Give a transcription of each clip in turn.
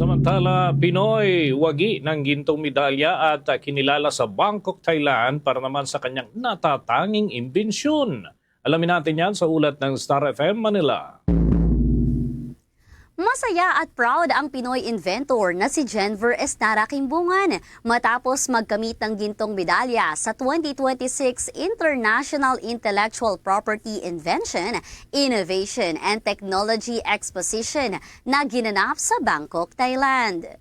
Samantala, Pinoy wagi ng gintong medalya at kinilala sa Bangkok, Thailand para naman sa kanyang natatanging imbensyon. Alamin natin yan sa ulat ng Star FM Manila. Masaya at proud ang Pinoy inventor na si Jenver Estrada Kimbungan matapos magkamit ng gintong medalya sa 2026 International Intellectual Property Invention, Innovation and Technology Exposition na ginanap sa Bangkok, Thailand.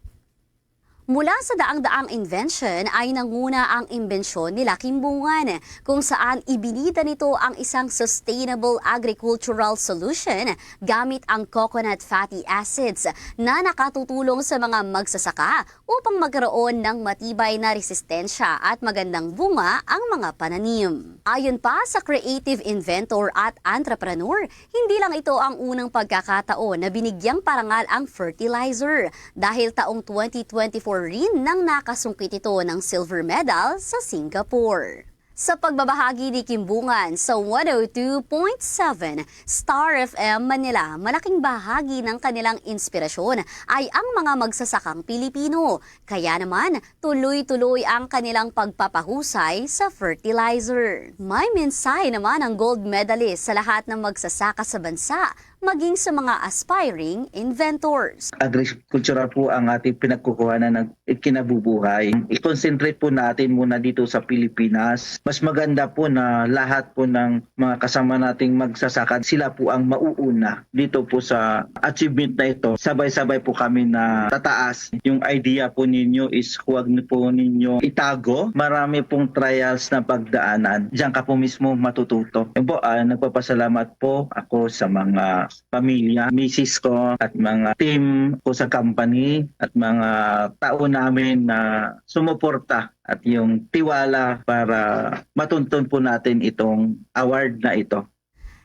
Mula sa daang-daang invention ay nanguna ang imbensyon nila Kimbungan kung saan ibinida nito ang isang sustainable agricultural solution gamit ang coconut fatty acids na nakatutulong sa mga magsasaka upang magkaroon ng matibay na resistensya at magandang bunga ang mga pananim. Ayon pa sa creative inventor at entrepreneur, hindi lang ito ang unang pagkakataon na binigyang parangal ang fertilizer dahil taong 2024 rin nang nakasungkit ito ng silver medal sa Singapore. Sa pagbabahagi ni Kimbungan sa 102.7 Star FM Manila, malaking bahagi ng kanilang inspirasyon ay ang mga magsasakang Pilipino. Kaya naman, tuloy-tuloy ang kanilang pagpapahusay sa fertilizer. May mensahe naman ang gold medalist sa lahat ng magsasaka sa bansa, maging sa mga aspiring inventors. Agricultural po ang ating pinagkukuhanan ng kinabubuhay. I-concentrate po natin muna dito sa Pilipinas. Mas maganda po na lahat po ng mga kasama nating magsasaka, sila po ang mauuna dito po sa achievement na ito. Sabay-sabay po kami na tataas. Yung idea po ninyo is huwag po ninyo itago. Marami pong trials na pagdaanan. Diyan ka po mismo matututo. Nagpapasalamat po ako sa mga pamilya, misis ko at mga team ko sa company at mga tao namin na sumuporta at yung tiwala para matuntun po natin itong award na ito.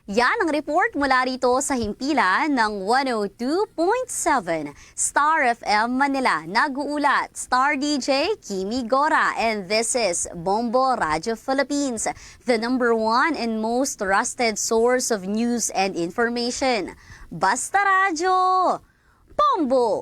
Yan ang report mula rito sa himpilan ng 102.7 Star FM Manila. Nag-uulat, Star DJ Kimi Gora, and this is Bombo Radio Philippines, the #1 and most trusted source of news and information. Basta Radyo, Bombo!